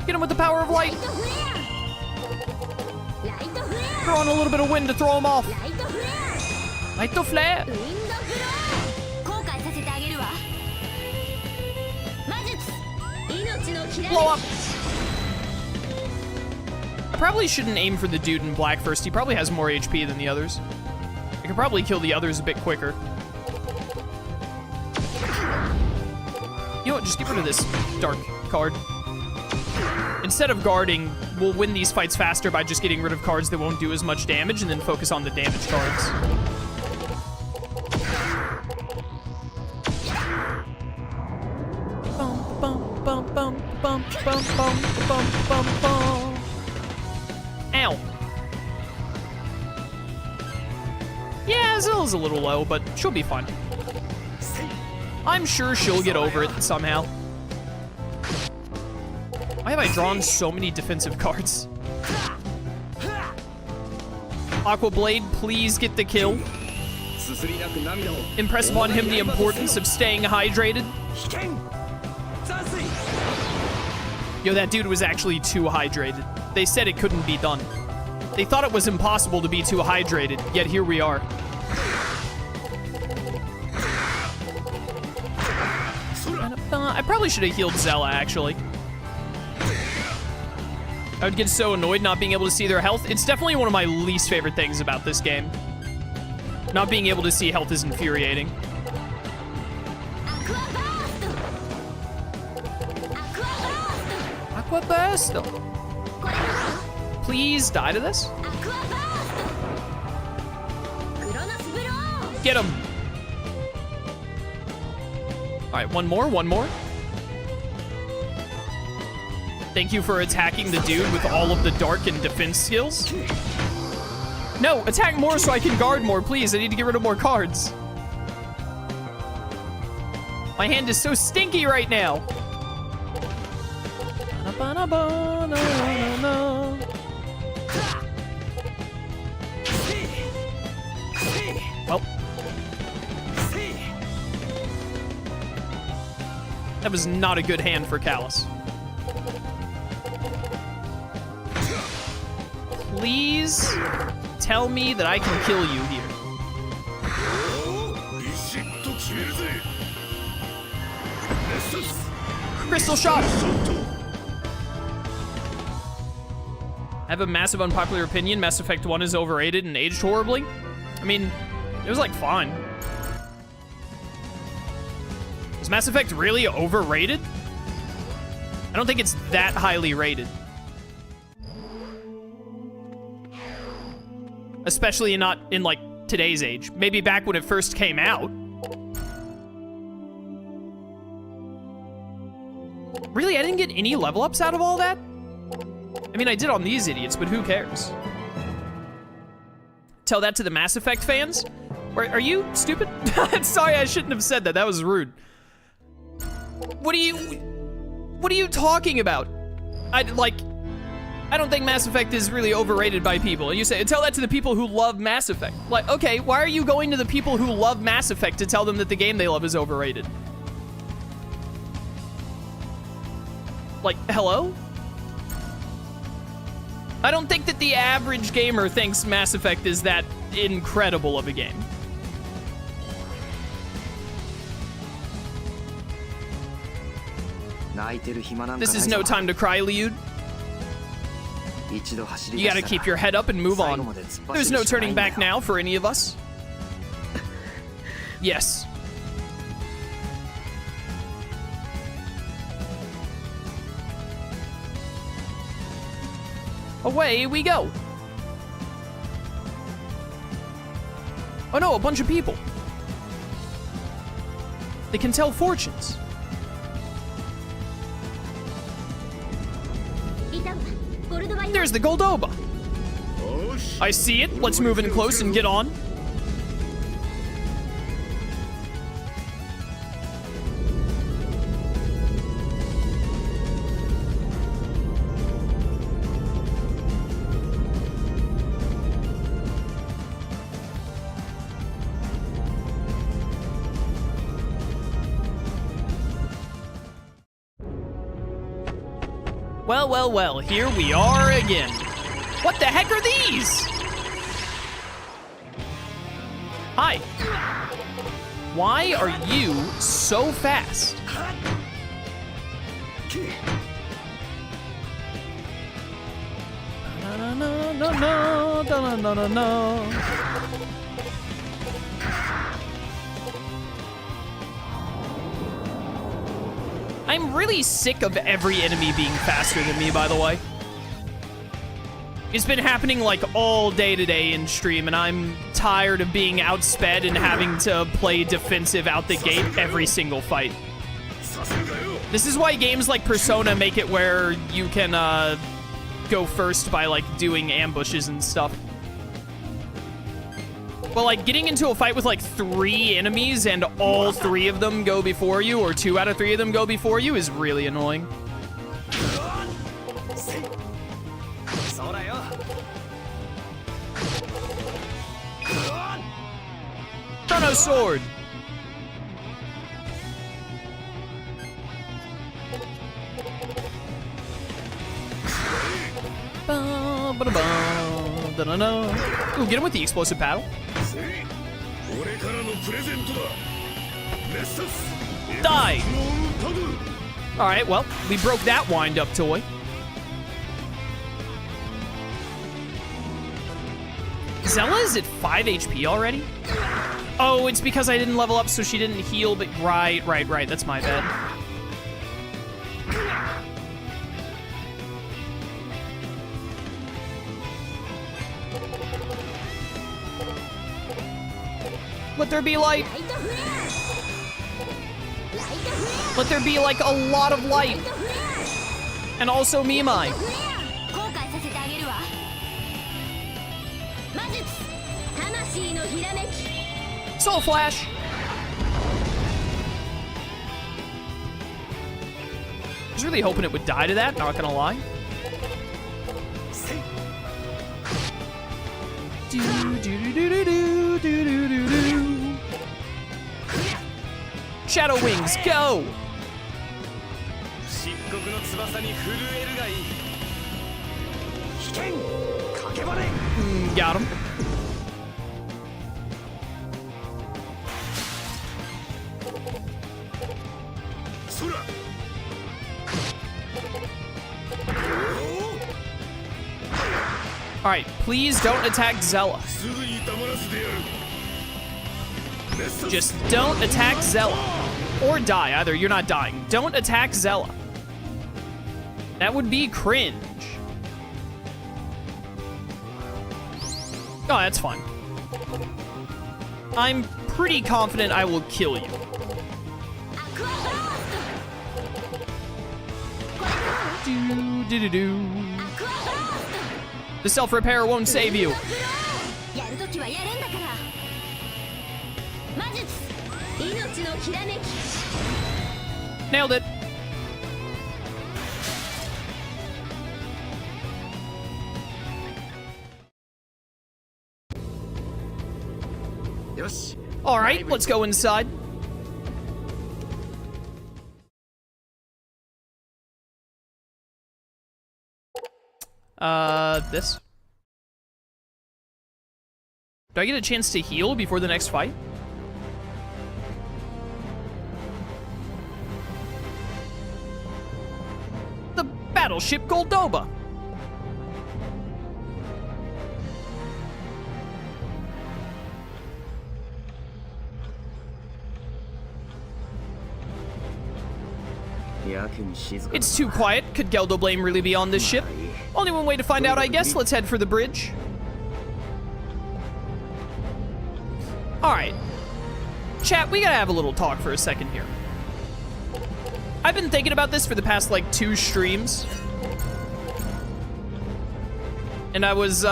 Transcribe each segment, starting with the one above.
Get him with the power of light. Throw on a little bit of wind to throw him off. Light the flare. Blow up. I probably shouldn't aim for the dude in black first. He probably has more HP than the others. I could probably kill the others a bit quicker. You know what, just get rid of this dark card. Instead of guarding, we'll win these fights faster by just getting rid of cards that won't do as much damage and then focus on the damage cards. Bum, bum, bum, bum, bum, bum, bum, bum, bum, bum. Ow. Yeah, Zilla's a little low, but she'll be fine. I'm sure she'll get over it somehow. Why have I drawn so many defensive cards? Aqua Blade, please get the kill. Impress upon him the importance of staying hydrated. Yo, that dude was actually too hydrated. They said it couldn't be done. They thought it was impossible to be too hydrated, yet here we are. I probably should have healed Zella, actually. I would get so annoyed not being able to see their health. It's definitely one of my least favorite things about this game. Not being able to see health is infuriating. Aqua Burst! Please die to this. Get him! Alright, one more. Thank you for attacking the dude with all of the dark and defense skills. No, attack more so I can guard more, please. I need to get rid of more cards. My hand is so stinky right now. Well. That was not a good hand for Callus. Please tell me that I can kill you here. Crystal shot! I have a massive unpopular opinion. Mass Effect 1 is overrated and aged horribly. I mean, it was like fine. Is Mass Effect really overrated? I don't think it's that highly rated. Especially not in, like, today's age. Maybe back when it first came out. Really? I didn't get any level ups out of all that? I mean, I did on these idiots, but who cares? Tell that to the Mass Effect fans? Or, are you stupid? Sorry, I shouldn't have said that. That was rude. What are you talking about? I don't think Mass Effect is really overrated by people. And you say, tell that to the people who love Mass Effect. Like, okay, why are you going to the people who love Mass Effect to tell them that the game they love is overrated? Like, hello? I don't think that the average gamer thinks Mass Effect is that incredible of a game. This is no time to cry, Liud. You gotta keep your head up and move on. There's no turning back now for any of us. Yes. Away we go. Oh no, a bunch of people. They can tell fortunes. There's the Goldoba. I see it. Let's move in close and get on. Well, well, well, here we are again. What the heck are these? Hi. Why are you so fast? No, no, no, no, no, no, no, no. I'm really sick of every enemy being faster than me, by the way. It's been happening like all day today in stream, and I'm tired of being outsped and having to play defensive out the gate every single fight. This is why games like Persona make it where you can go first by like doing ambushes and stuff. But like getting into a fight with like 3 enemies and all 3 of them go before you, or 2 out of 3 of them go before you, is really annoying. Chrono Sword! Ooh, get him with the explosive paddle. Die! Alright, well, we broke that wind-up toy. Zella is at 5 HP already? Oh, it's because I didn't level up, so she didn't heal, but right, that's my bad. Let there be light. Let there be like a lot of light. And also Mimai. Soul Flash. I was really hoping it would die to that, not gonna lie. Shadow Wings, go! Got him. Alright, please don't attack Zella. Just don't attack Zella. Or die, either. You're not dying. Don't attack Zella. That would be cringe. Oh, that's fine. I'm pretty confident I will kill you. Do-do-do-do. The self-repair won't save you. Nailed it. All right, let's go inside. This. Do I get a chance to heal before the next fight? The battleship Goldoba. It's too quiet. Could Geldo Blame really be on this ship? Only one way to find out, I guess. Let's head for the bridge. Alright. Chat, we gotta have a little talk for a second here. I've been thinking about this for the past, like, 2 streams. And I was,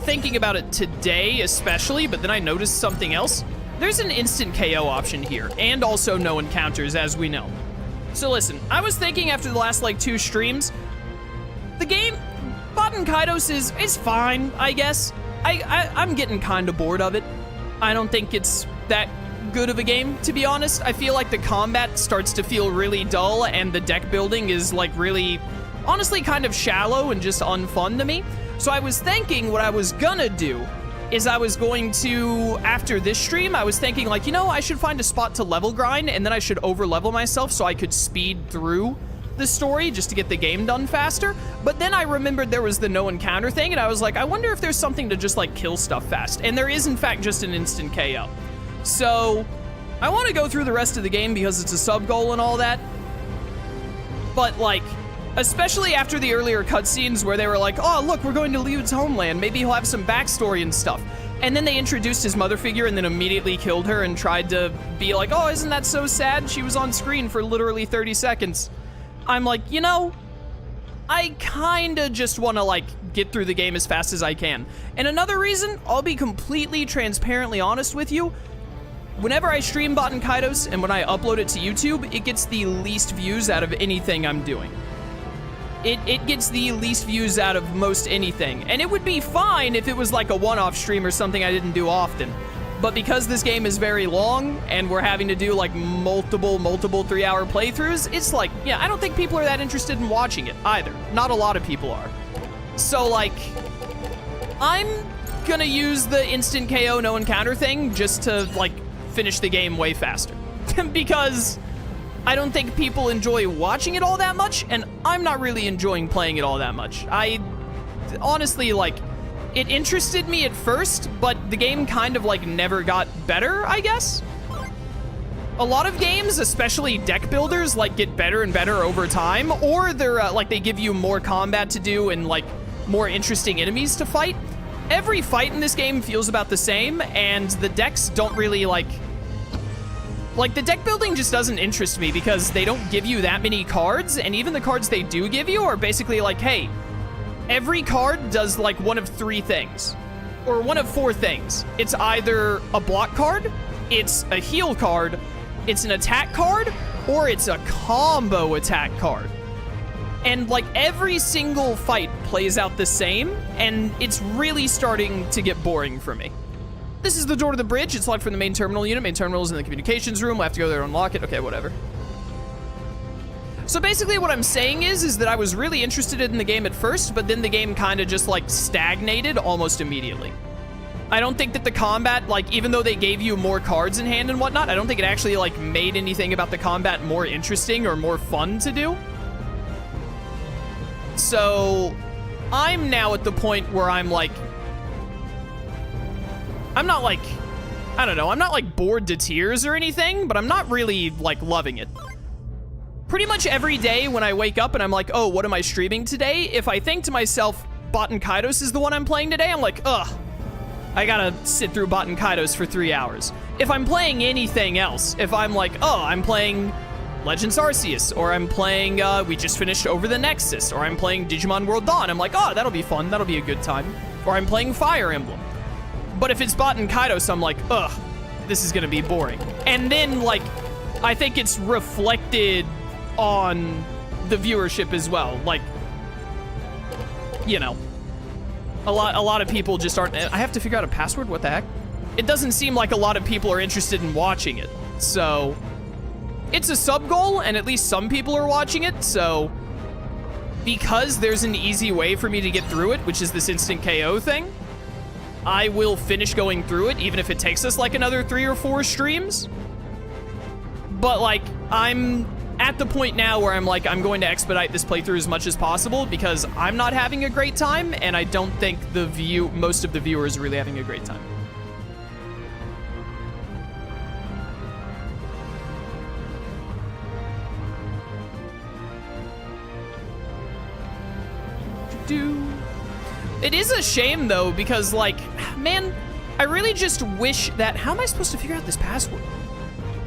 thinking about it today, especially, but then I noticed something else. There's an instant KO option here, and also no encounters, as we know. So listen, I was thinking after the last, like, 2 streams, the game, Baten Kaitos is fine, I guess. I'm getting kind of bored of it. I don't think it's that good of a game, to be honest. I feel like the combat starts to feel really dull, and the deck building is, like, really honestly kind of shallow and just unfun to me. So I was thinking what I was gonna do is I was going to, after this stream, I was thinking like, you know, I should find a spot to level grind and then I should over level myself so I could speed through the story just to get the game done faster. But then I remembered there was the no encounter thing and I was like, I wonder if there's something to just like kill stuff fast. And there is in fact just an instant KO. So I want to go through the rest of the game because it's a sub goal and all that. But like, especially after the earlier cutscenes where they were like, oh, look, we're going to Liud's homeland. Maybe he'll have some backstory and stuff. And then they introduced his mother figure and then immediately killed her and tried to be like, oh, isn't that so sad? She was on screen for literally 30 seconds. I'm like, you know, I kinda just want to like get through the game as fast as I can. And another reason, I'll be completely transparently honest with you, whenever I stream Baten Kaitos and when I upload it to YouTube, it gets the least views out of anything I'm doing. It gets the least views out of most anything. And it would be fine if it was like a one-off stream or something I didn't do often. But because this game is very long and we're having to do like multiple 3-hour playthroughs, it's like, yeah, I don't think people are that interested in watching it either. Not a lot of people are. So like, I'm gonna use the instant KO no encounter thing just to like finish the game way faster. Because I don't think people enjoy watching it all that much, and I'm not really enjoying playing it all that much. I honestly, like, it interested me at first, but the game kind of, like, never got better, I guess? A lot of games, especially deck builders, like, get better and better over time, or they're, like, they give you more combat to do and, like, more interesting enemies to fight. Every fight in this game feels about the same, and the decks don't really, like, the deck building just doesn't interest me because they don't give you that many cards, and even the cards they do give you are basically like, hey, every card does like one of 3 things, or one of 4 things. It's either a block card, it's a heal card, it's an attack card, or it's a combo attack card. And like every single fight plays out the same, and it's really starting to get boring for me. This is the door to the bridge. It's locked from the main terminal unit. Main terminal is in the communications room. We'll have to go there and unlock it. Okay, whatever. So basically what I'm saying is that I was really interested in the game at first, but then the game kind of just like stagnated almost immediately. I don't think that the combat, like even though they gave you more cards in hand and whatnot, I don't think it actually like made anything about the combat more interesting or more fun to do. So I'm now at the point where I'm like, I'm not like, I don't know, I'm not like bored to tears or anything, but I'm not really like loving it. Pretty much every day when I wake up and I'm like, oh, what am I streaming today? If I think to myself, Baten Kaitos is the one I'm playing today, I'm like, ugh, I gotta sit through Baten Kaitos for 3 hours. If I'm playing anything else, if I'm like, oh, I'm playing Legends Arceus, or I'm playing, we just finished Over the Nexus, or I'm playing Digimon World Dawn, I'm like, oh, that'll be fun, that'll be a good time. Or I'm playing Fire Emblem. But if it's Baten Kaitos, I'm like, ugh, this is gonna be boring. And then, like, I think it's reflected on the viewership as well. Like, you know, a lot of people just aren't. I have to figure out a password. What the heck? It doesn't seem like a lot of people are interested in watching it. So it's a sub goal, and at least some people are watching it. So because there's an easy way for me to get through it, which is this instant KO thing, I will finish going through it, even if it takes us like another 3 or 4 streams. But like, I'm at the point now where I'm like, I'm going to expedite this playthrough as much as possible because I'm not having a great time, and I don't think most of the viewers are really having a great time. It is a shame though, because like, man, I really just wish that, how am I supposed to figure out this password?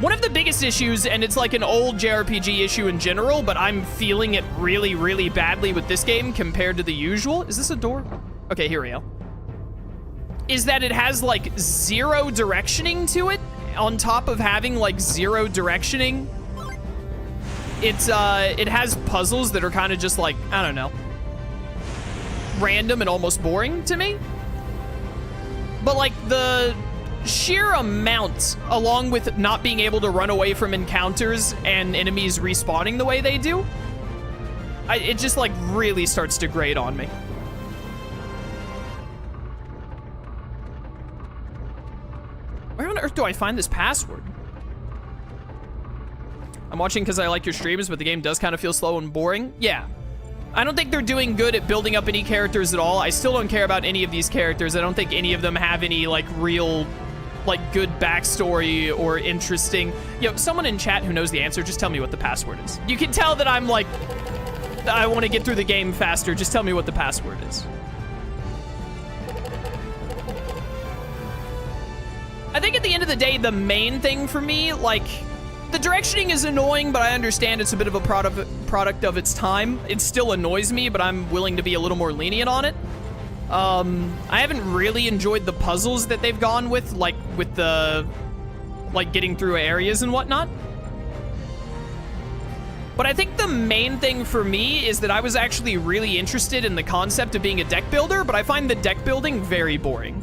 One of the biggest issues, and it's like an old JRPG issue in general, but I'm feeling it really, really badly with this game compared to the usual. Is this a door? Okay, here we go. Is that it has like 0 directioning to it, on top of having like 0 directioning. It has puzzles that are kind of just like, I don't know, random and almost boring to me. But like the sheer amount, along with not being able to run away from encounters and enemies respawning the way they do, It just, like, really starts to grate on me. Where on earth do I find this password? I'm watching because I like your streams, but the game does kind of feel slow and boring. Yeah. I don't think they're doing good at building up any characters at all. I still don't care about any of these characters. I don't think any of them have any, like, real, like, good backstory or interesting. Yo, someone in chat who knows the answer, just tell me what the password is. You can tell that I'm, like, I want to get through the game faster. Just tell me what the password is. I think at the end of the day, the main thing for me, like, the directioning is annoying, but I understand it's a bit of a product of its time. It still annoys me, but I'm willing to be a little more lenient on it. I haven't really enjoyed the puzzles that they've gone with, like, with the, like, getting through areas and whatnot. But I think the main thing for me is that I was actually really interested in the concept of being a deck builder, but I find the deck building very boring.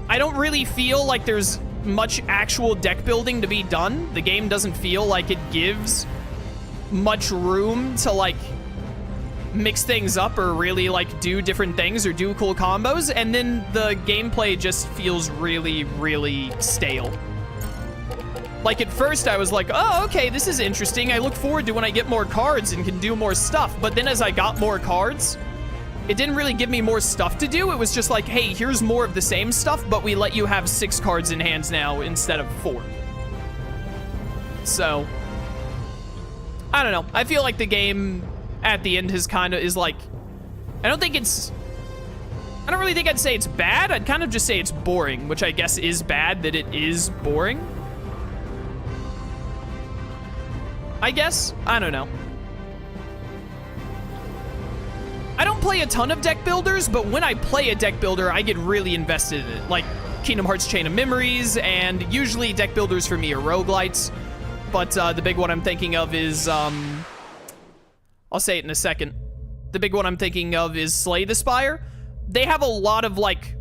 I don't really feel like there's much actual deck building to be done. The game doesn't feel like it gives much room to, like, mix things up or really, like, do different things or do cool combos, and then the gameplay just feels really, really stale. Like, at first I was like, oh, okay, this is interesting. I look forward to when I get more cards and can do more stuff. But then as I got more cards, it didn't really give me more stuff to do. It was just like, hey, here's more of the same stuff, but we let you have 6 cards in hands now instead of 4. So, I don't know. I feel like the game at the end is like, I don't really think I'd say it's bad. I'd kind of just say it's boring, which I guess is bad that it is boring. I guess? I don't know. I don't play a ton of deck builders, but when I play a deck builder, I get really invested in it. Like Kingdom Hearts Chain of Memories, and usually deck builders for me are roguelites. But the big one I'm thinking of is, I'll say it in a second. The big one I'm thinking of is Slay the Spire. They have a lot of, like,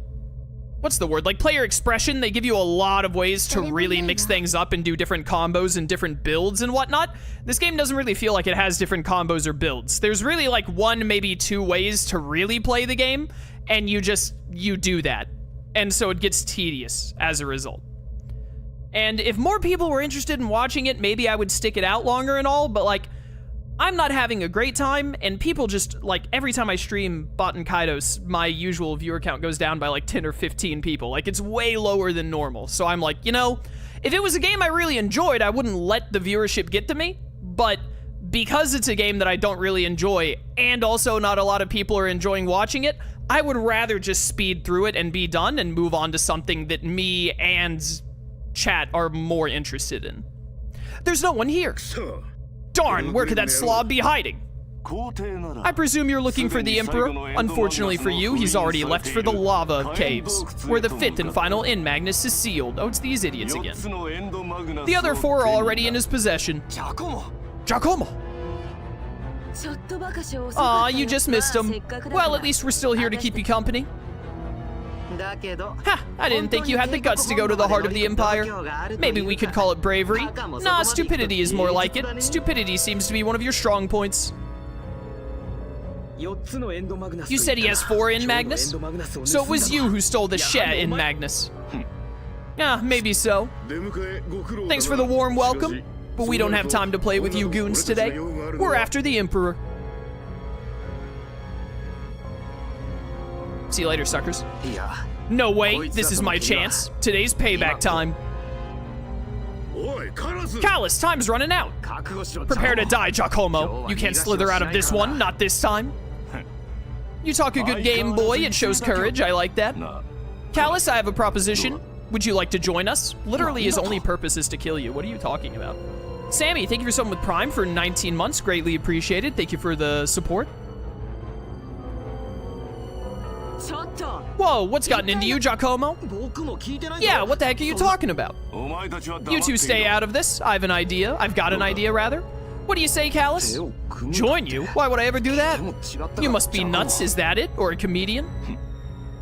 what's the word? Like, player expression. They give you a lot of ways to really mix things up and do different combos and different builds and whatnot. This game doesn't really feel like it has different combos or builds. There's really, like, 1, maybe 2 ways to really play the game, and you do that. And so it gets tedious as a result. And if more people were interested in watching it, maybe I would stick it out longer and all, but, like, I'm not having a great time, and people just, like, every time I stream Baten Kaitos, my usual viewer count goes down by, like, 10 or 15 people. Like, it's way lower than normal. So I'm like, you know, if it was a game I really enjoyed, I wouldn't let the viewership get to me. But because it's a game that I don't really enjoy, and also not a lot of people are enjoying watching it, I would rather just speed through it and be done and move on to something that me and chat are more interested in. There's no one here. Darn, where could that slob be hiding? I presume you're looking for the Emperor. Unfortunately for you, he's already left for the lava caves, where the 5th and final end Magnus is sealed. Oh, it's these idiots again. The other 4 are already in his possession. Giacomo! Aw, you just missed him. Well, at least we're still here to keep you company. Ha! I didn't think you had the guts to go to the heart of the Empire. Maybe we could call it bravery. Nah, stupidity is more like it. Stupidity seems to be one of your strong points. You said he has 4 in Magnus? So it was you who stole the She in Magnus. Ah, maybe so. Thanks for the warm welcome, but we don't have time to play with you goons today. We're after the Emperor. See you later, suckers. No way, this is my chance. Today's payback time. Callus, time's running out. Prepare to die, Giacomo. You can't slither out of this one, not this time. You talk a good game, boy. It shows courage. I like that. Callus, I have a proposition. Would you like to join us? Literally, his only purpose is to kill you. What are you talking about? Sammy, thank you for someone with Prime for 19 months. Greatly appreciated. Thank you for the support. Whoa, what's gotten into you, Giacomo? Yeah, what the heck are you talking about? You two stay out of this. I have an idea. I've got an idea, rather. What do you say, Callus? Join you? Why would I ever do that? You must be nuts, is that it? Or a comedian?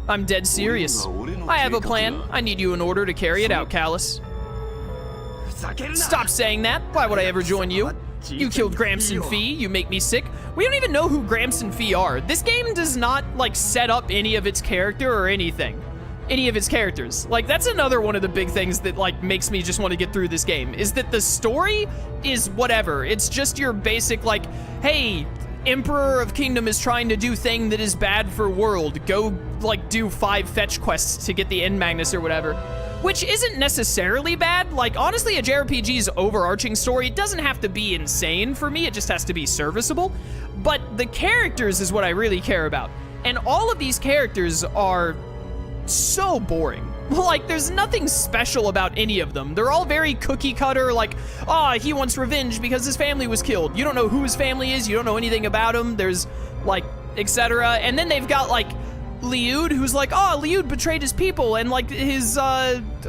I'm dead serious. I have a plan. I need you in order to carry it out, Callus. Stop saying that. Why would I ever join you? You killed Gramps and Fee, you make me sick. We don't even know who Gramps and Fee are. This game does not, like, set up any of its character or anything. Any of its characters. Like, that's another one of the big things that, like, makes me just want to get through this game, is that the story is whatever. It's just your basic, like, hey, Emperor of Kingdom is trying to do thing that is bad for world. Go, like, do 5 fetch quests to get the end Magnus or whatever. Which isn't necessarily bad. Like, honestly, a JRPG's overarching story doesn't have to be insane for me. It just has to be serviceable. But the characters is what I really care about. And all of these characters are so boring. Like, there's nothing special about any of them. They're all very cookie cutter, like, he wants revenge because his family was killed. You don't know who his family is. You don't know anything about him. There's, like, etc. And then they've got, like, Liud, who's like, Liud betrayed his people and, like, his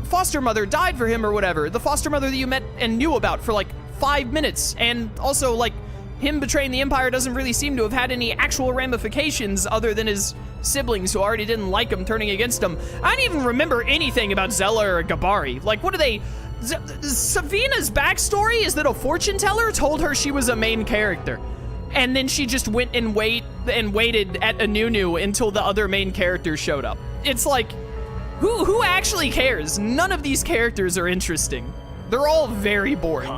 foster mother died for him or whatever. The foster mother that you met and knew about for, like, 5 minutes. And also, like, him betraying the Empire doesn't really seem to have had any actual ramifications other than his siblings who already didn't like him turning against him. I don't even remember anything about Zella or Gabari. Like, what are they? Savina's backstory is that a fortune teller told her she was a main character. And then she just went and waited at Anunu until the other main character showed up. It's like, who actually cares? None of these characters are interesting. They're all very boring.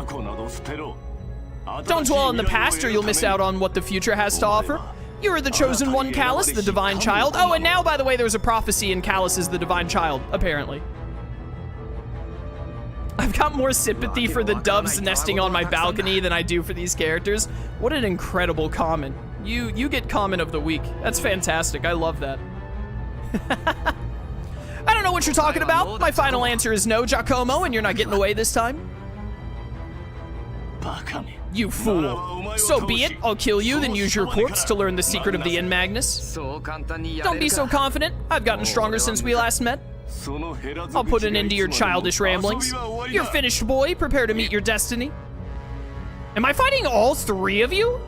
Don't dwell on the past or you'll miss out on what the future has to offer. You are the chosen one, Callus, the divine child. Oh, and now, by the way, there's a prophecy and Callus is the divine child, apparently. I've got more sympathy for the doves nesting on my balcony than I do for these characters. What an incredible comment. You get comment of the week. That's fantastic. I love that. I don't know what you're talking about. My final answer is no, Giacomo, and you're not getting away this time. You fool. So be it. I'll kill you, then use your corpse to learn the secret of the end Magnus. Don't be so confident. I've gotten stronger since we last met. I'll put an end to your childish ramblings. You're finished, boy. Prepare to meet your destiny. Am I fighting all 3 of you?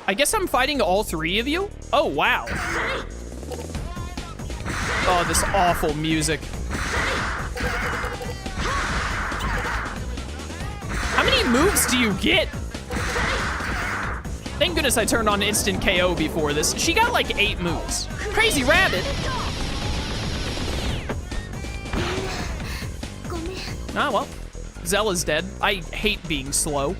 I guess I'm fighting all 3 of you? Oh, wow. Oh, this awful music. How many moves do you get? Thank goodness I turned on instant KO before this. She got like 8 moves. Crazy rabbit. Ah, well. Zella's dead. I hate being slow.